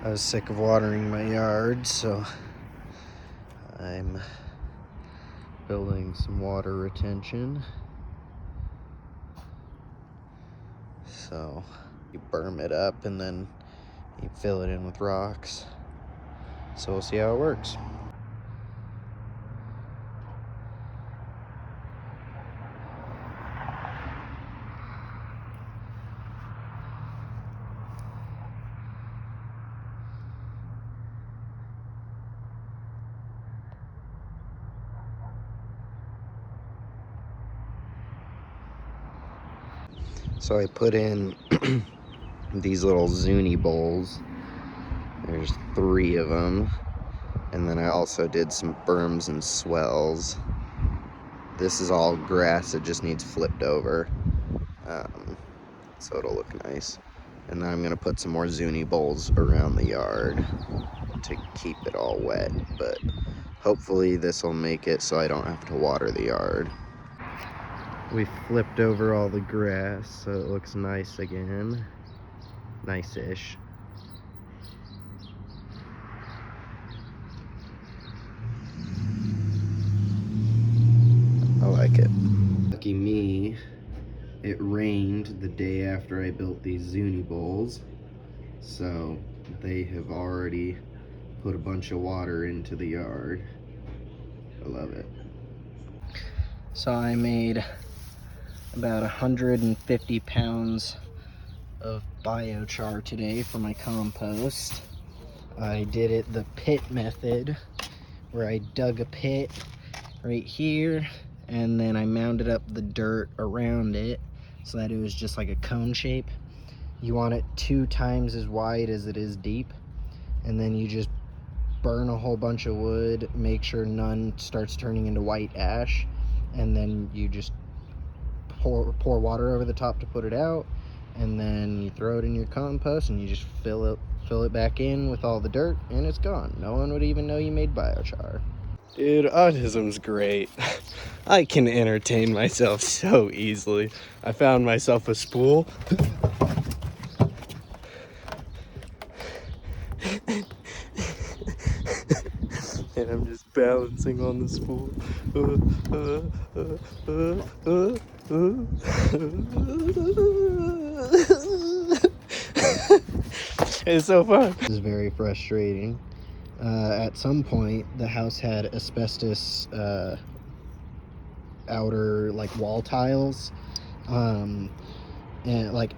I was sick of watering my yard, so I'm building some water retention. So you berm it up and then you fill it in with rocks. So we'll see how it works. So I put in these little Zuni bowls. There's 3 of them. And then I also did some berms and swells. This is all grass, it just needs flipped over. So it'll look nice. And then I'm gonna put some more Zuni bowls around the yard to keep it all wet. But hopefully this will make it so I don't have to water the yard. We flipped over all the grass so it looks nice again. Nice-ish. I like it. Lucky me, it rained the day after I built these Zuni bowls, so they have already put a bunch of water into the yard. I love it. So I made about 150 pounds of biochar today for my compost. I did it the pit method, where I dug a pit right here and then I mounded up the dirt around it so that it was just like a cone shape. You want it 2 times as wide as it is deep, and then you just burn a whole bunch of wood, make sure none starts turning into white ash, and then you just pour water over the top to put it out, and then you throw it in your compost and you just fill it back in with all the dirt and it's gone. No one would even know you made biochar. Dude, autism's great. I can entertain myself so easily. I found myself a spool. And I'm just balancing on the spool. It's so fun. This is very frustrating. At some point, the house had asbestos outer like wall tiles, and like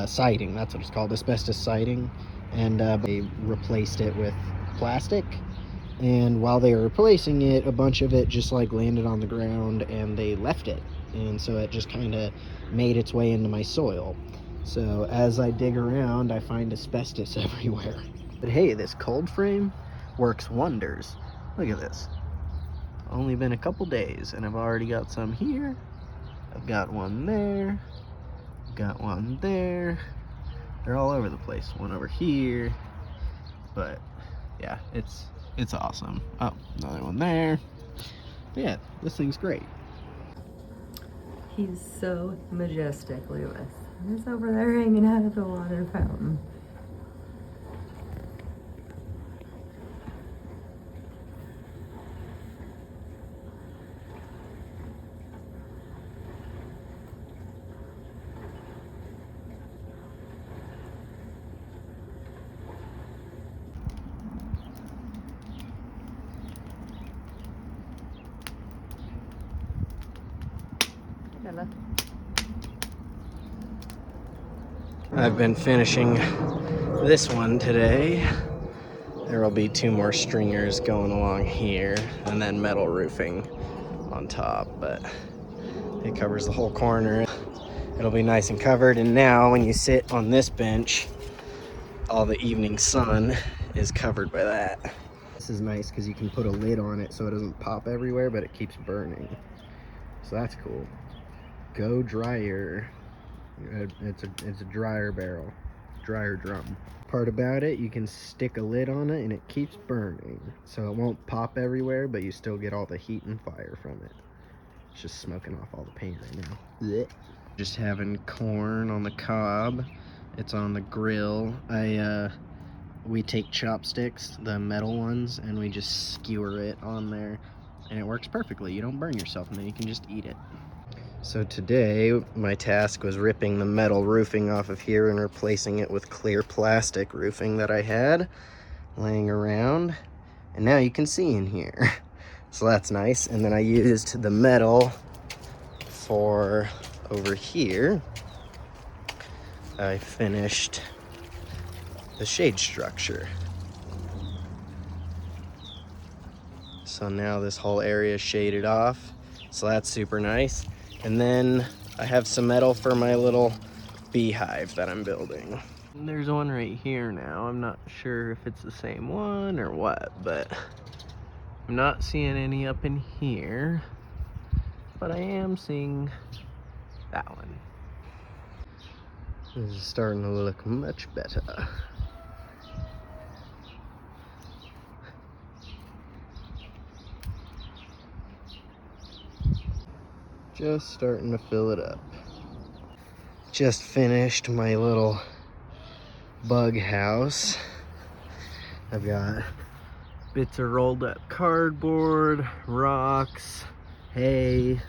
siding. That's what it's called, asbestos siding, and they replaced it with plastic. And while they were replacing it, a bunch of it just like landed on the ground and they left it, and so it just kind of made its way into my soil. So as I dig around, I find asbestos everywhere. But hey, this cold frame works wonders. Look at this. Only been a couple days and I've already got some here. I've got one there. Got one there. They're all over the place. One over here. But yeah, it's awesome. Oh, another one there. But yeah, this thing's great. He's so majestic, Lewis. He's over there hanging out at the water fountain. I've been finishing this one today. There will be 2 more stringers going along here and then metal roofing on top, but it covers the whole corner. It'll be nice and covered, and now when you sit on this bench, all the evening sun is covered by that. This is nice because you can put a lid on it so it doesn't pop everywhere, but it keeps burning. So that's cool. Go dryer. It's a dryer barrel, dryer drum. Part about it, you can stick a lid on it and it keeps burning. So it won't pop everywhere, but you still get all the heat and fire from it. It's just smoking off all the paint right now. Blech. Just having corn on the cob. It's on the grill. I we take chopsticks, the metal ones, and we just skewer it on there, and it works perfectly. You don't burn yourself, and then you can just eat it. So today, my task was ripping the metal roofing off of here and replacing it with clear plastic roofing that I had laying around, and now you can see in here. So that's nice. And then I used the metal for over here. I finished the shade structure. So now this whole area is shaded off, so that's super nice. And then I have some metal for my little beehive that I'm building. And there's one right here now. I'm not sure if it's the same one or what, but I'm not seeing any up in here, but I am seeing that one. This is starting to look much better. Just starting to fill it up. Just finished my little bug house. I've got bits of rolled up cardboard, rocks, hay,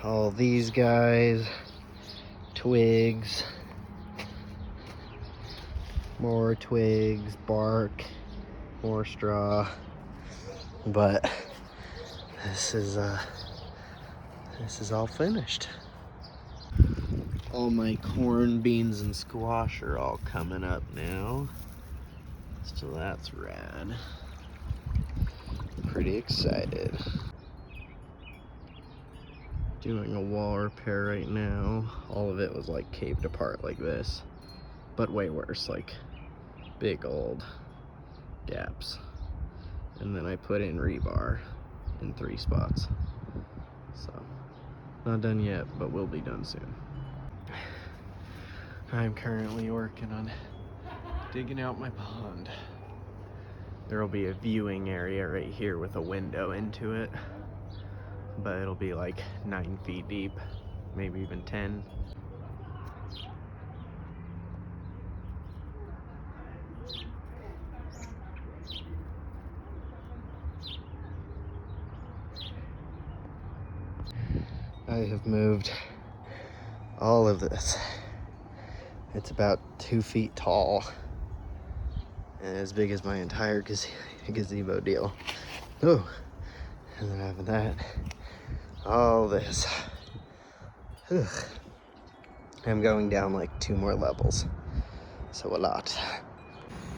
all these guys, twigs, more twigs, bark, more straw. But this is all finished. All my corn, beans, and squash are all coming up now. So that's rad. Pretty excited. Doing a wall repair right now. All of it was like caved apart like this, but way worse, like big old gaps. And then I put in rebar in 3 spots. So, not done yet, but will be done soon. I'm currently working on digging out my pond. There will be a viewing area right here with a window into it, but it'll be like 9 feet deep, maybe even 10. I have moved all of this. It's about 2 feet tall and as big as my entire gazebo deal. Oh, and then after that, all this. Ugh. I'm going down like 2 more levels, so a lot.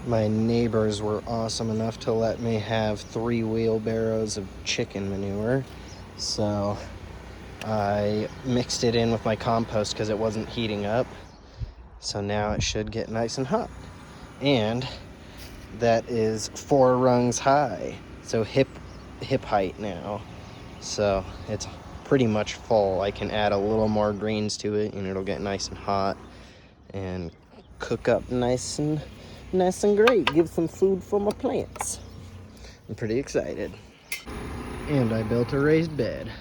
My neighbors were awesome enough to let me have 3 wheelbarrows of chicken manure, so I mixed it in with my compost because it wasn't heating up. So now it should get nice and hot. And that is 4 rungs high, so hip height now. So it's pretty much full. I can add a little more greens to it and it'll get nice and hot and cook up nice and great. Give some food for my plants. I'm pretty excited. And I built a raised bed.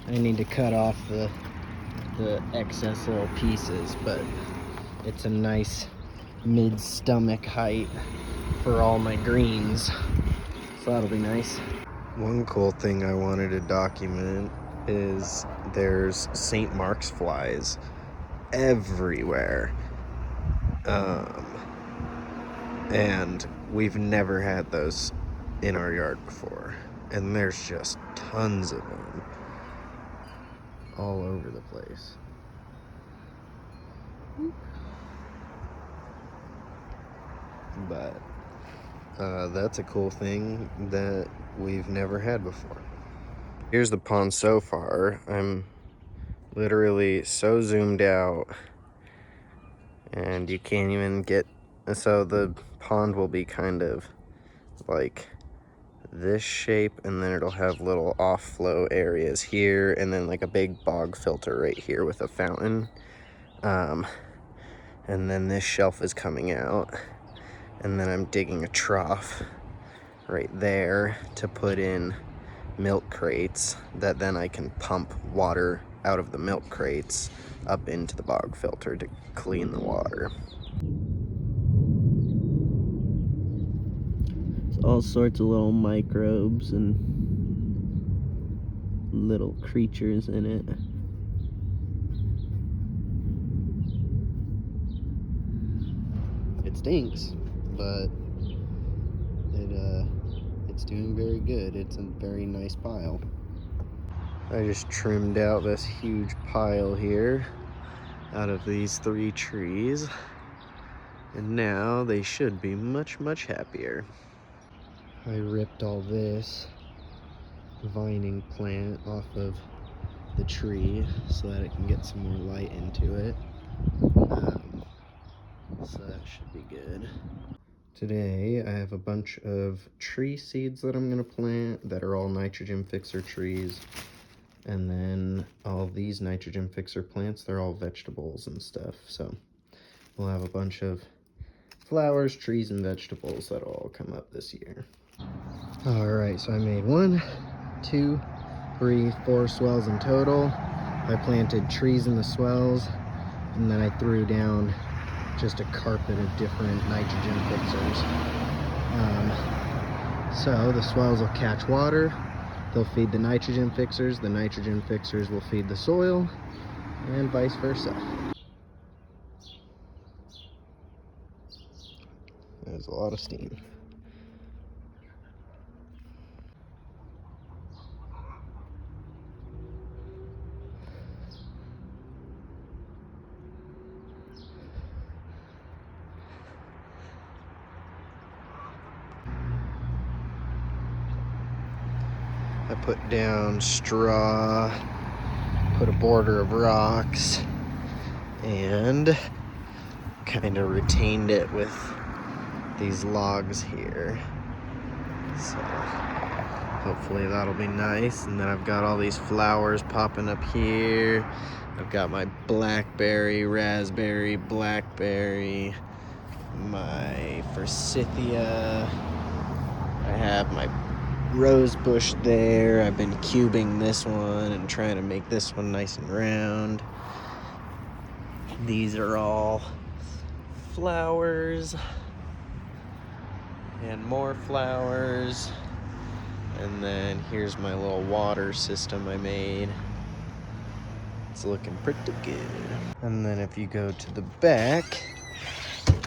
I need to cut off the excess little pieces, but it's a nice mid-stomach height for all my greens, so that'll be nice. One cool thing I wanted to document is there's St. Mark's flies everywhere, and we've never had those in our yard before, and there's just tons of them all over the place. But that's a cool thing that we've never had before. Here's the pond so far. I'm literally so zoomed out and you can't even get, so the pond will be kind of like this shape, and then it'll have little off flow areas here, and then like a big bog filter right here with a fountain, and then this shelf is coming out, and then I'm digging a trough right there to put in milk crates that then I can pump water out of the milk crates up into the bog filter to clean the water. all sorts of little microbes and little creatures in it. It stinks, but it's doing very good. It's a very nice pile. I just trimmed out this huge pile here out of these 3 trees, and now they should be much happier. I ripped all this vining plant off of the tree so that it can get some more light into it. So that should be good. Today I have a bunch of tree seeds that I'm gonna plant that are all nitrogen fixer trees. And then all these nitrogen fixer plants, they're all vegetables and stuff. So we'll have a bunch of flowers, trees, and vegetables that'll all come up this year. All right, so I made 1, 2, 3, 4 swells in total. I planted trees in the swells, and then I threw down just a carpet of different nitrogen fixers. So the swells will catch water. They'll feed the nitrogen fixers will feed the soil, and vice versa. There's a lot of steam. I put down straw, put a border of rocks, and kind of retained it with these logs here. So hopefully that'll be nice. And then I've got all these flowers popping up here. I've got my blackberry, raspberry, blackberry, my forsythia. I have my rose bush there. I've been cubing this one and trying to make this one nice and round. These are all flowers and more flowers. And then here's my little water system I made. It's looking pretty good. And then if you go to the back,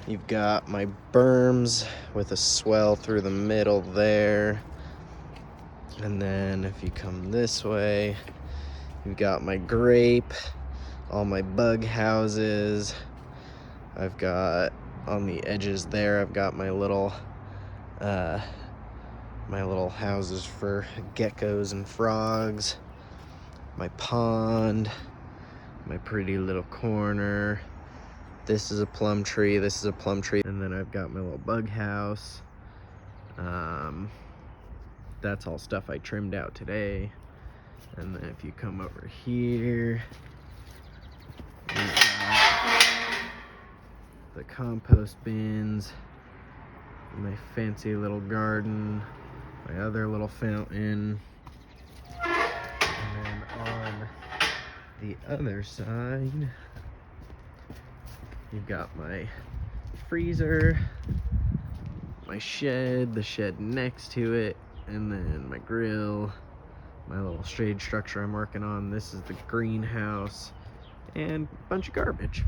you've got my berms with a swell through the middle there. And then if you come this way, you've got my grape, all my bug houses. I've got on the edges there, I've got my little houses for geckos and frogs, my pond, my pretty little corner. This is a plum tree, this is a plum tree. And then I've got my little bug house. That's all stuff I trimmed out today. And then if you come over here, we've got the compost bins, my fancy little garden, my other little fountain. And then on the other side, you've got my freezer, my shed, the shed next to it, and then my grill, my little shade structure I'm working on. This is the greenhouse, and a bunch of garbage.